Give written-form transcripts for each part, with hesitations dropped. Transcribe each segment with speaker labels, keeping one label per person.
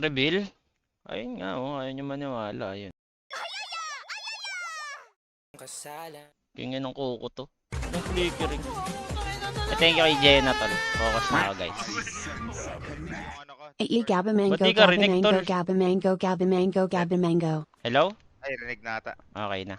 Speaker 1: reveal? Ayun nga, oh, ayaw nyo maniwala, ayun. Kingin ng kuko to. Yung flickering. Thank you kay Jenna, tol. Focus na ako, guys.
Speaker 2: Gabamango,
Speaker 1: Ba't di ka rinig, tol?
Speaker 2: Gabamango, Gabamango, Gabamango.
Speaker 1: Hello?
Speaker 3: Ay, rinig na ata.
Speaker 1: Okay na.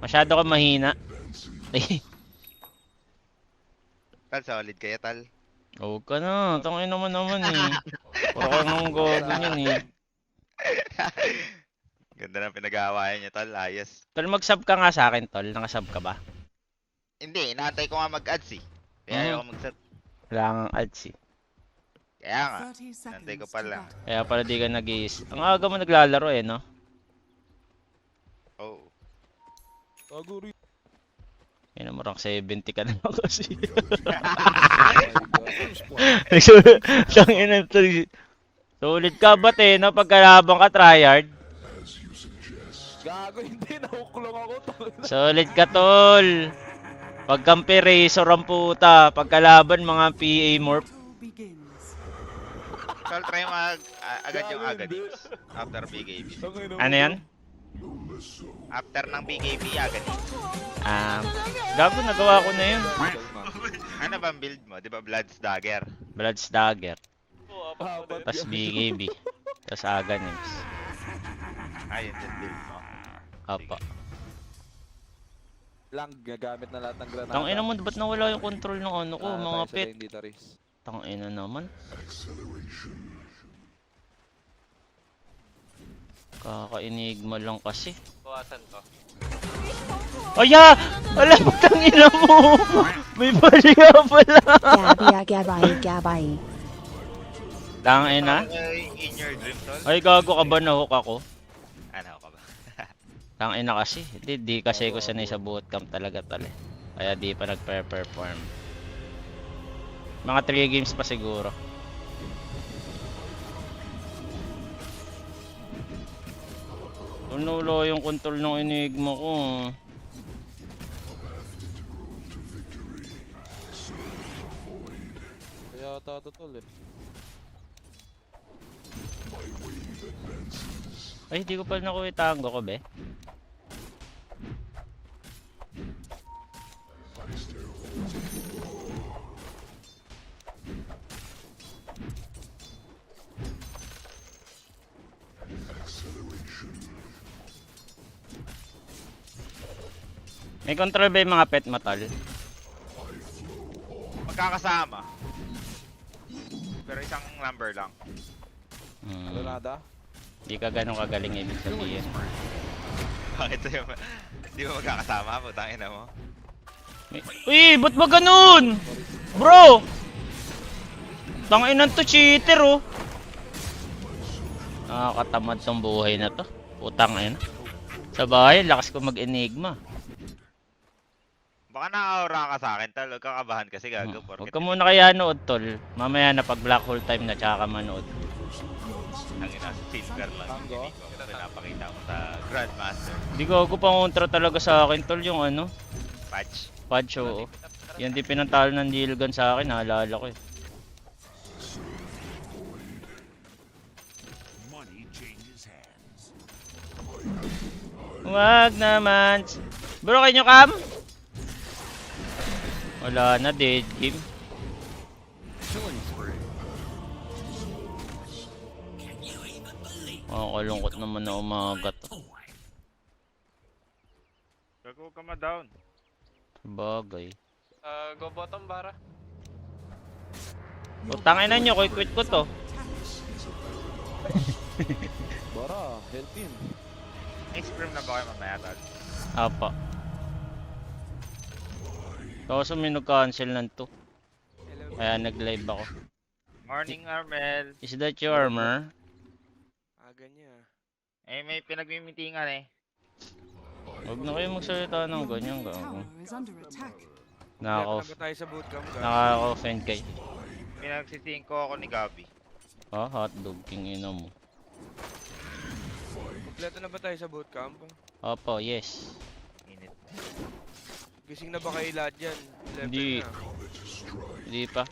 Speaker 1: Masyado ka mahina.
Speaker 3: Tal, solid kaya, Tal.
Speaker 1: Huwag ka na. Tangin naman eh. Puro ka nang ganyan eh.
Speaker 3: Ganda ng pinag-aawayan niya, Tal. Ayos.
Speaker 1: Tol, mag-sub ka nga sa akin, tol. Nakasub ka ba?
Speaker 3: Hindi, inaantay ko nga mag-ads eh. Kaya ayaw ko mag-sub.
Speaker 1: Wala kang ads eh.
Speaker 3: Kaya nga, inaantay ko pala.
Speaker 1: Kaya pala di ka nag-iis. Ang aga mo naglalaro eh, no?
Speaker 3: Oo.
Speaker 4: Aguri.
Speaker 1: Yan mo, rank 70 ka na lang kasi. Tangina to. Sulit ka ba't eh, no? Pagkalabang ka, tryhard.
Speaker 4: Gago, hindi. Nakukulong ako.
Speaker 1: Solid ka, tol. Pagkampi, razor ang puta. Pagkalaban, mga PA morph.
Speaker 3: Tal, try agad yung agad eh. After BKB.
Speaker 1: Ano yan?
Speaker 3: After ng BKB, agad eh.
Speaker 1: Gago, nagawa ko na yun.
Speaker 3: Ano bang build mo? Di ba Blood's Dagger?
Speaker 1: Blood's Dagger. Tapos BKB. Tapos Aganims.
Speaker 3: Ayun yung build mo.
Speaker 1: Apa.
Speaker 4: Lang, gagamit na lahat ng granada.
Speaker 1: Tangina mo, ba't nawala yung control ng ano ko, mga pet?
Speaker 4: Dito, Riz.
Speaker 1: Tangina naman. Kaka-enigma lang kasi.
Speaker 5: Bawasan ko.
Speaker 1: Aya! Wala mo, tangina mo! May bali nga pala!
Speaker 2: Gabay.
Speaker 1: Tangina?
Speaker 3: In your dream, Tol?
Speaker 1: Ay, gago ka ba? Nahook ako?
Speaker 3: Ano ka ba?
Speaker 1: Tangina kasi. Di kasi ko sanay sa bootcamp talaga tali. Kaya di pa nag-perform. Mga 3 games pa siguro. Nulo yung control ng enigma ko.
Speaker 4: Kaya tatatol eh.
Speaker 1: Ay, di ko pa nakuha tango ko, be. May control ba yung mga pet mo, tol?
Speaker 3: Magkakasama. Pero isang number lang.
Speaker 4: Granada?
Speaker 1: Di ka ganun kagaling ibig sabihin.
Speaker 3: Bakit sa'yo? Di ba magkakasama? Putangin na mo.
Speaker 1: Uy, ba't ba ganun? Bro! Tanginan to, cheater oh. Nakakatamad tong buhay na to. Putang ina. Sa bahay, lakas ko mag-enigma.
Speaker 3: Baka naka-aura ka sa akin, Tal. Huwag kakabahan kasi gago.
Speaker 1: Huwag ka muna kaya nood, tol. Mamaya na pag black hole time na, tsaka ka manood.
Speaker 3: Ang ina, silver lang.
Speaker 4: Tango?
Speaker 3: Ito pinapakita mo sa Grandmaster.
Speaker 1: Di ko ako pangontra talaga sa akin, tol, yung ano.
Speaker 3: Patch.
Speaker 1: Patch, oo. Yan di pinantalo ng Dilgan sa akin, naalala ko eh. Wag naman. Bro, kayo nyo cam? Wala na, dead game. Kalungkot naman na umaga to.
Speaker 3: Gago ka ma-down.
Speaker 1: Bagay.
Speaker 5: Go bottom, Bara.
Speaker 1: Utangin na nyo, quit ko to.
Speaker 4: Bara, help him.
Speaker 3: Extreme na ba kayo mamaya, Tal?
Speaker 1: Apa. Kaso may nag-cancel lang to. Kaya nag-live ako.
Speaker 3: Morning, Armel.
Speaker 1: Is that your armor?
Speaker 5: Aga niya.
Speaker 3: Eh, may pinagmimitingan eh.
Speaker 1: Huwag na kayo magsalita ng ganyan.
Speaker 5: Naka ba tayo sa bootcamp?
Speaker 1: Nakaka-offend kayo.
Speaker 3: Pinagsisihin ko ako ni Gabi.
Speaker 1: Hotdog, king ina mo.
Speaker 5: Kompleto na ba tayo sa bootcamp?
Speaker 1: Opo, yes.
Speaker 3: Init.
Speaker 5: Gising na ba kayo lahat yan? 11
Speaker 1: Hindi.
Speaker 5: na.
Speaker 1: Hindi pa.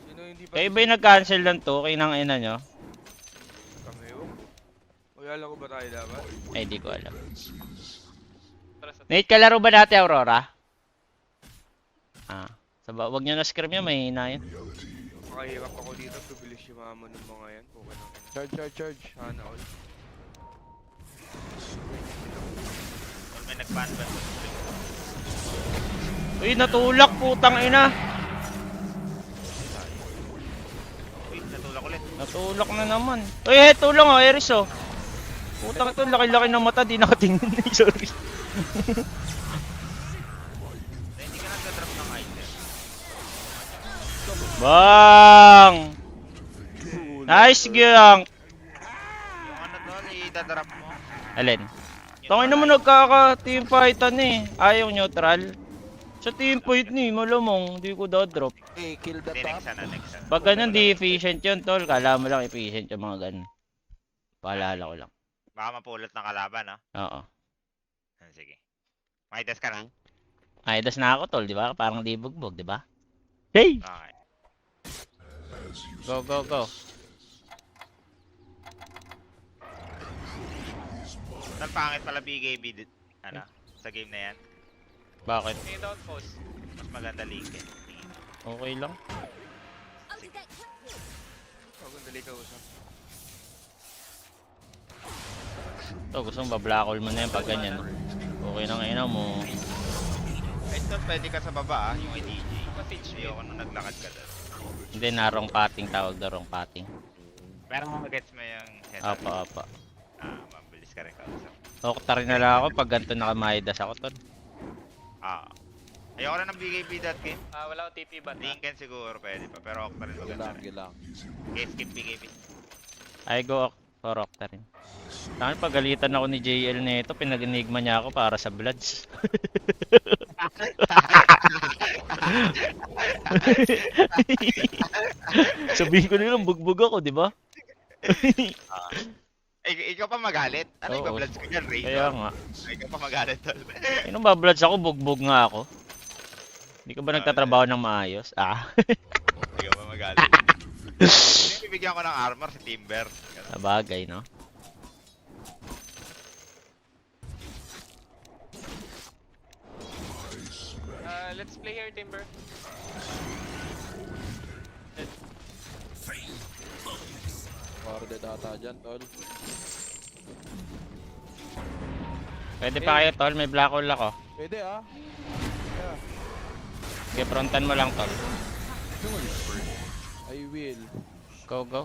Speaker 5: Sino hindi pa?
Speaker 1: Kayo ba yung nag-cancel lang to? Kayo nang ina nyo?
Speaker 5: Kala ko ba tayo dapat?
Speaker 1: Ay, di ko alam. Nate, kalaro ba natin Aurora? Ah. Wag nyo na scrim yun, mahina yun.
Speaker 5: Makahirap ako dito. Tubilis yung mama ng mga yan. Okay na.
Speaker 4: Charge.
Speaker 5: Sana all.
Speaker 3: Tol, may nag-ban ba?
Speaker 1: Uy, natulak, putang ina.
Speaker 3: Uy, natulak ulit.
Speaker 1: Natulak na naman. Uy, heto lang oh, Eris oh. Putang ito, laki-laki ng mata, di nakatingin. Sorry.
Speaker 3: Hindi ka nagda-drop ng item.
Speaker 1: Bang! Nice gank!
Speaker 3: Yung ano tol, i-drop mo.
Speaker 1: Alin? Tangin naman nagkaka-team fightan eh. Ayaw neutral. Sa team fight ni, malamang, di ko da-drop.
Speaker 4: Hey, kill the
Speaker 3: Hindi,
Speaker 4: top.
Speaker 3: next na.
Speaker 1: Pag ganun, di efficient yun, tol. Kala mo lang efficient yung mga ganun. Paalala ko lang.
Speaker 3: Baka mapulot ng kalaban, no?
Speaker 1: Oo.
Speaker 3: Sige. Makitest ka na?
Speaker 1: Ay, das na ako, tol, di ba? Parang di bugbog, di ba? Hey!
Speaker 3: Okay.
Speaker 1: Go, go, go.
Speaker 3: Tol, pangit pala BKB ano, sa game na yan.
Speaker 1: Bakit?
Speaker 3: Mas maganda link eh.
Speaker 1: Okay lang.
Speaker 5: Huwag kong dali ka usap.
Speaker 1: Ito, gusto mong ba-black hole mo na yan pag ganyan. Okay na ngayon mo.
Speaker 3: Ay, tol, pwede ka sa baba ah, yung IDJ. Ayoko nung naglakad ka doon.
Speaker 1: Hindi na wrong patting, tawag na wrong patting.
Speaker 3: Pero magets mo yung
Speaker 1: Apa, apa.
Speaker 3: mabilis ka rin kausap.
Speaker 1: Okta rin na lang ako pag ganito nakamaidas ako, tol.
Speaker 3: Ayoko na ng BKB that game.
Speaker 6: Wala akong TP ba?
Speaker 3: Lincoln siguro pwede pa, pero Octa rin maganda rin.
Speaker 4: Gilang.
Speaker 3: Okay, skip BKB.
Speaker 1: I go for Okta rin. Tangan pagalitan ako ni JL nito, pinag-enigma niya ako para sa Bloods. Sabihin ko nilang bugbog ako, di ba?
Speaker 3: Ikaw pa magalit? Ano,
Speaker 1: Oo.
Speaker 3: iba-bloods ka dyan, Razor?
Speaker 1: Kaya nga.
Speaker 3: Ikaw pa magalit, tol.
Speaker 1: Sino ba Bloods ako? Bugbog nga ako. Hindi ka ba nagtatrabaho ng maayos? Ah,
Speaker 3: Ikaw pa magalit. Hindi, bibigyan ko ng armor si Timber.
Speaker 1: sabagay, no?
Speaker 6: Let's play here, Timber.
Speaker 4: Warded ata dyan, tol.
Speaker 1: Pwede pa kayo, tol. May black hole ako.
Speaker 4: Pwede ah. Yeah.
Speaker 1: Sige, frontan mo lang, tol.
Speaker 4: I will.
Speaker 1: Go, go.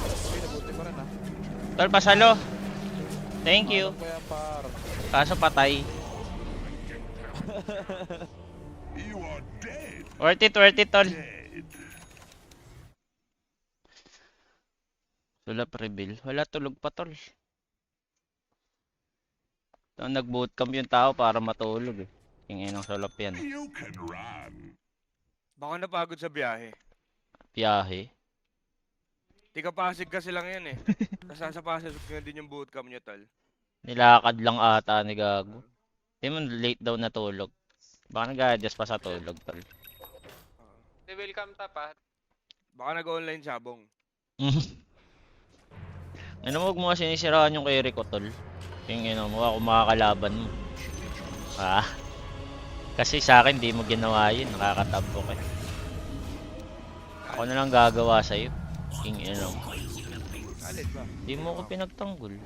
Speaker 4: Okay, nabuti pa rin ah.
Speaker 1: Tol, pasalo. Thank you.
Speaker 4: Ano pa yan, par?
Speaker 1: Kaso patay. Worth it, tol. Sulap reveal. Wala tulog pa, tol. Nag-bootcamp yung tao para matulog eh. Tingin ng sulap yan.
Speaker 5: Baka napagod sa biyahe.
Speaker 1: Biyahe.
Speaker 5: Tika Pasig kasi lang yan eh. Kasi sa Pasig nga din yung bootcamp nyo, tol.
Speaker 1: Nilakad lang ata ni Gago. Hindi mo late daw natulog. Baka nag-adjust pa sa tulog, tol.
Speaker 6: They welcome top ah.
Speaker 5: Baka nag-online sabong.
Speaker 1: Ano mo, huwag mo kasi sinisiraan yung kay Rico, tol. Yung mo, ako makakalaban mo. Ah. Kasi sa akin, di mo ginawa yun. Nakakatabok eh. Ako na lang gagawa sa'yo. King mo.
Speaker 5: Alit ba?
Speaker 1: Di mo ako pinagtanggol.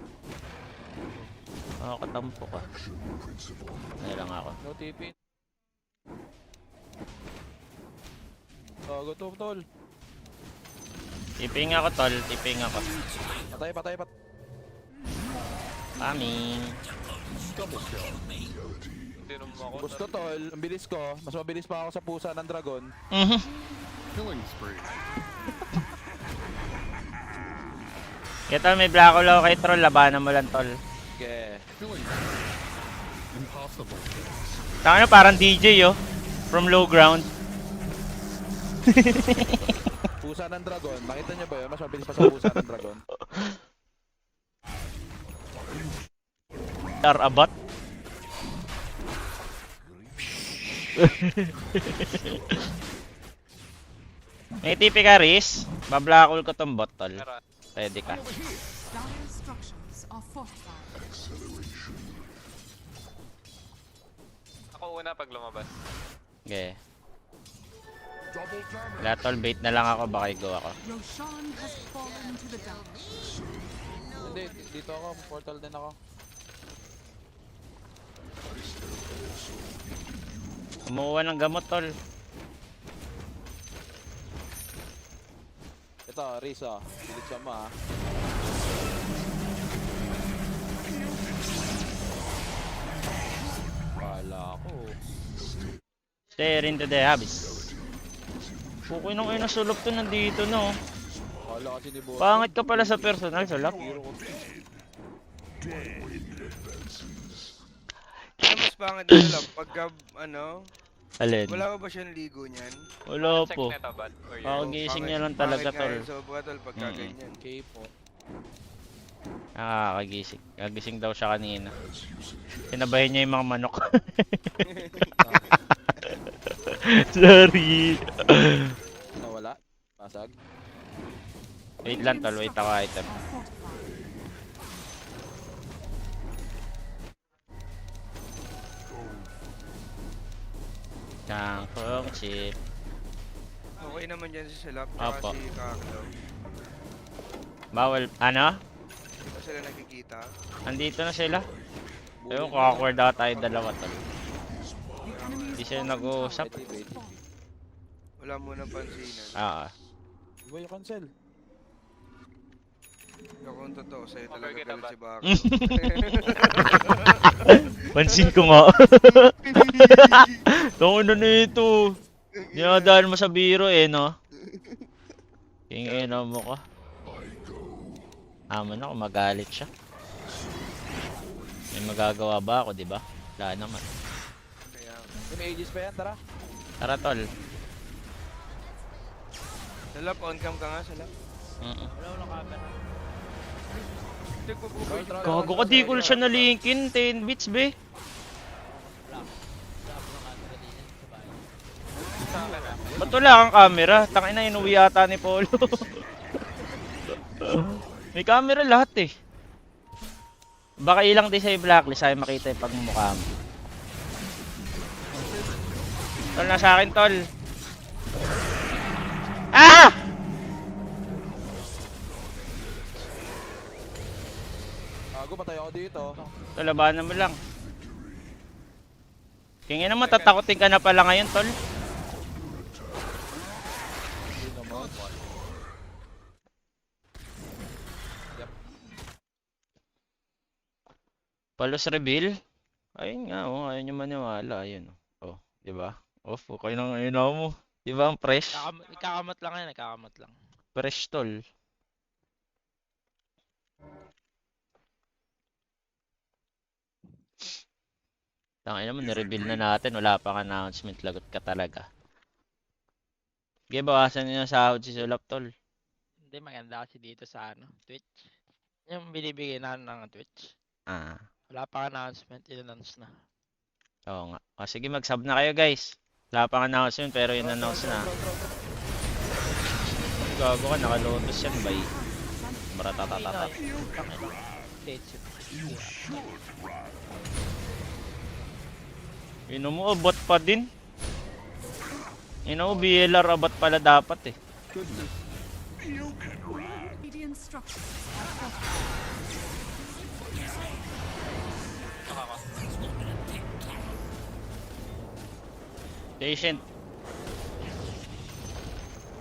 Speaker 1: Makakatampo ka. Ano lang ako.
Speaker 4: No TP. Gago to, tol.
Speaker 1: Tiping ako, tol. Tiping ako.
Speaker 4: Patay.
Speaker 1: Coming.
Speaker 6: Tinom mo ako.
Speaker 4: Gusto, tol. Ang bilis ko. Mas mabilis pa ako sa pusa ng dragon.
Speaker 1: Mhm. Kaya tol, may black hole ako kay Troll. Labanan mo lang, tol.
Speaker 4: Okay.
Speaker 1: Tanga na, parang DJ, oh. From low ground.
Speaker 4: Pusa ng dragon. Makita niyo ba yun? Mas mabilis pa sa pusa ng dragon.
Speaker 1: Tarabat. May TP ka, Riz. Bablackle ko tong bot, tol.
Speaker 6: Meron.
Speaker 1: Pwede ka.
Speaker 7: Dire structures are fortified.
Speaker 6: Ako una pag lumabas.
Speaker 1: Okay. Wala, tol. Bait na lang ako. Baka i-go ako.
Speaker 7: Roshan has fallen to the damage.
Speaker 4: Hindi, dito ako. Portal din ako.
Speaker 1: Kumuha ng gamot, tol.
Speaker 4: Ito, Risa. Pilit siya mo ah. Kala ko.
Speaker 1: Stare into the abyss. Pukoy nung sulok to nandito, no?
Speaker 4: Kala kasi ni Boss.
Speaker 1: Pangit ka pala sa personal, sulok.
Speaker 4: Hero ko.
Speaker 5: Ano mas pangit na lang pagka, ano,
Speaker 1: Alin?
Speaker 5: wala ka ba siyang ligo niyan?
Speaker 1: Wala
Speaker 6: Check
Speaker 1: po.
Speaker 6: neto bot. Or
Speaker 1: Pakagising niya lang
Speaker 5: Pangit
Speaker 1: talaga,
Speaker 5: nga
Speaker 1: tol.
Speaker 5: yun sa sobra, tol, pagka
Speaker 1: Mm-mm.
Speaker 5: ganyan.
Speaker 4: Okay po.
Speaker 1: Nakakagising. Kagising daw siya kanina. Sinabahin niya yung mga manok. Sorry.
Speaker 4: Nawala. Pasag.
Speaker 1: Wait lang, tol. Wait ako item.
Speaker 7: Are fortified.
Speaker 1: Kangkong chip.
Speaker 5: Okay naman dyan si Salap,
Speaker 1: Apo.
Speaker 5: tsaka si Kaklo.
Speaker 1: Bawal. Ano?
Speaker 5: Hindi pa sila nakikita.
Speaker 1: Andito na sila. Ewan ko, awkward daw tayo dalawa, tol. Hindi sila nag-uusap.
Speaker 4: Wait, wait.
Speaker 5: Wala mo nang pansinan.
Speaker 1: Ah.
Speaker 4: Iba yung cancel.
Speaker 5: Ako ang totoo, sa'yo talaga
Speaker 6: Okay, kita
Speaker 5: galit
Speaker 6: ba?
Speaker 5: si Baka.
Speaker 1: Pansin ko nga. Tungin na nito. Dinadaan mo sa biro eh, no? Kingin mo ka. Aman ako, magalit siya. May magagawa ba ako, di ba? Wala naman.
Speaker 5: Kaya,
Speaker 4: May ages pa yan, tara.
Speaker 1: Tara, tol.
Speaker 5: Salap, on cam ka nga, Salap. Hindi ko po
Speaker 1: Gago ka, di ko siya nalinkin. 10 bits, be. Ba't wala kang camera? Tangina, inuwi yata ni Polo. May camera lahat eh. Baka ilang di sa'yo blacklist ay makita yung pagmumukha mo. Tol, nasa akin, tol. Ah!
Speaker 4: Bago patay ako dito.
Speaker 1: Tol, labanan mo lang. Kaya naman, tatakotin ka na pala ngayon, tol.
Speaker 4: Hindi naman.
Speaker 1: Palos reveal? Ayun nga, oh, ayaw nyo maniwala. Ayun, oh, di ba? Oh, kayo nang inaw mo. Di ba ang fresh?
Speaker 8: Ikakamot lang yan, ikakamot lang.
Speaker 1: Fresh, tol. Tangina mo, nireveal na natin. Wala pang announcement. Lagot ka talaga. Okay, bawasan nyo yung sahod si Sulap, tol.
Speaker 8: Hindi, maganda kasi dito sa Twitch. Yung binibigay na ng Twitch.
Speaker 1: Ah,
Speaker 8: Wala pa announcement, in-announce na.
Speaker 1: oo nga. O, sige, mag-sub na kayo, guys. Wala pang announcement, pero in-announce na. Gago ka, nakalotos yan, bay. Maratatatat.
Speaker 8: Dates yun.
Speaker 1: Ino mo, abot pa din. Ino mo, BLR abot pala dapat eh.
Speaker 7: Radiant structures are fortified.
Speaker 1: Patient.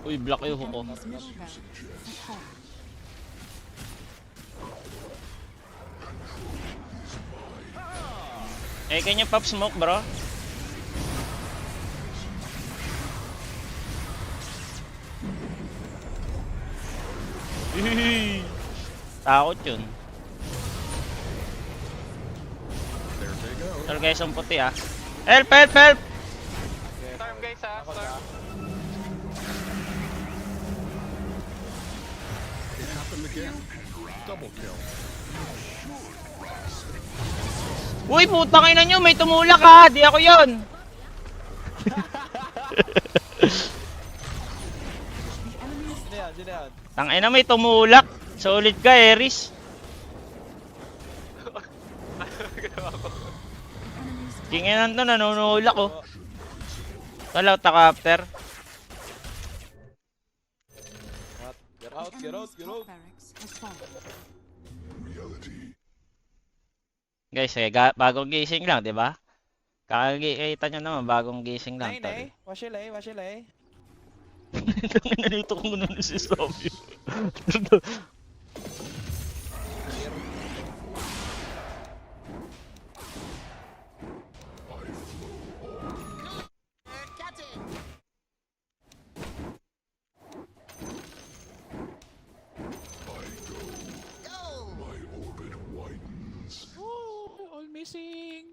Speaker 1: Uy, block yung huko.
Speaker 7: Enemy's middle barracks has fallen.
Speaker 1: Eh, can you pop smoke, bro? Hihihi. Takot yun. Tol guys, ang puti ah. Help, help, help!
Speaker 6: Storm guys ha, storm.
Speaker 1: Uy, putang ina nyo, may tumulak ha! Di ako yon.
Speaker 4: Sino yan?
Speaker 1: Tangina may tumulak. Solid ka, Eris. Kinginan to, nanunulak oh. Kalaw, taka after.
Speaker 4: Get out, get out, get out.
Speaker 7: Barracks has fallen.
Speaker 1: Guys, bagong gising lang, di ba? Kakakita nyo naman, bagong gising lang.
Speaker 4: Nay, wasilay, wasilay.
Speaker 1: Nalito ko muna si Sobio.
Speaker 4: All missing.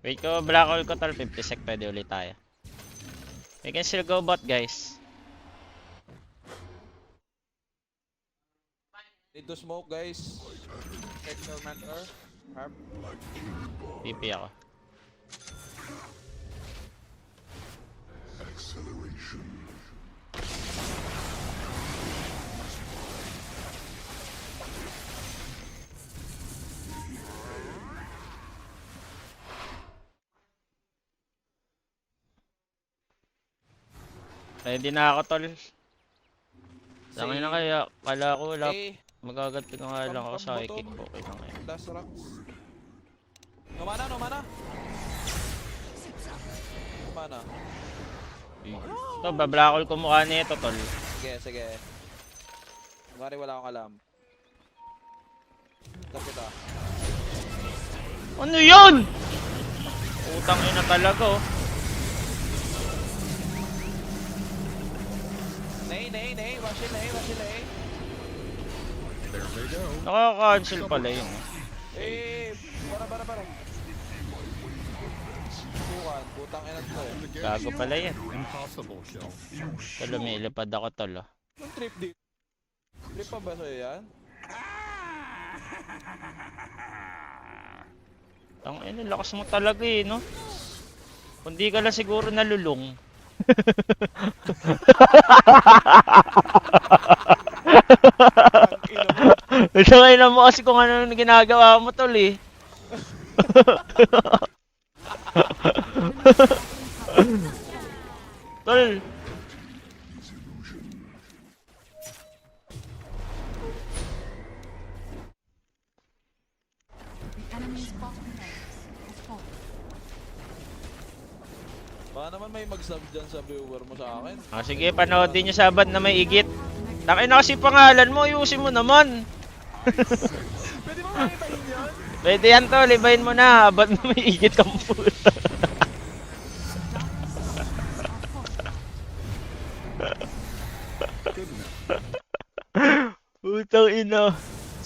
Speaker 1: Wait ko, black hole ko tol, 50 sec, pwede ulit tayo. We can still go bot guys.
Speaker 4: Need to smoke, guys. Check your mentor. Harp.
Speaker 1: PP ako. Ready na ako tol. Tangin na kaya, kala ko wala.
Speaker 4: Okay,
Speaker 1: Magaganti ko nga lang ako sa kick ko. Okay na ngayon.
Speaker 4: last rocks. No mana, no mana. No mana.
Speaker 1: Ito, bablakol ko mukha nito tol.
Speaker 4: Sige, sige. Kunwari wala akong alam. Tap kita.
Speaker 1: Ano yun? Utang ina talaga oh.
Speaker 4: Nay. Wasilay.
Speaker 1: Nakaka-cancel pala yun.
Speaker 4: Eh, para. Putang ina to.
Speaker 1: Gago pala yan. Tol, lumilipad ako tol oh.
Speaker 4: Yung trip di. Trip pa ba sa'yo yan?
Speaker 1: Ang ina, lakas mo talaga eh, no? Kung di ka lang siguro nalulung. Ito mo kasi kung ano ginagawa mo tol eh. Tol,
Speaker 7: The enemy's bottom barracks has fallen.
Speaker 4: Baka naman may mag-sub dyan sa viewer mo sa akin.
Speaker 1: sige, panoodin nyo sa abad na may igit. Takin na kasi pangalan mo, ayusin mo naman.
Speaker 4: Pwede mo makita yun yan?
Speaker 1: Pwede yan tol, ibahin mo na, abad na may igit kang puta. Putang ina.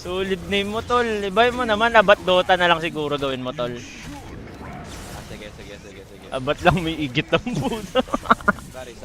Speaker 1: Solid name mo tol, ibahin mo naman, abat Dota na lang siguro gawin mo tol.
Speaker 4: Sige.
Speaker 1: Abat lang may igit ang puta.
Speaker 4: Sorry.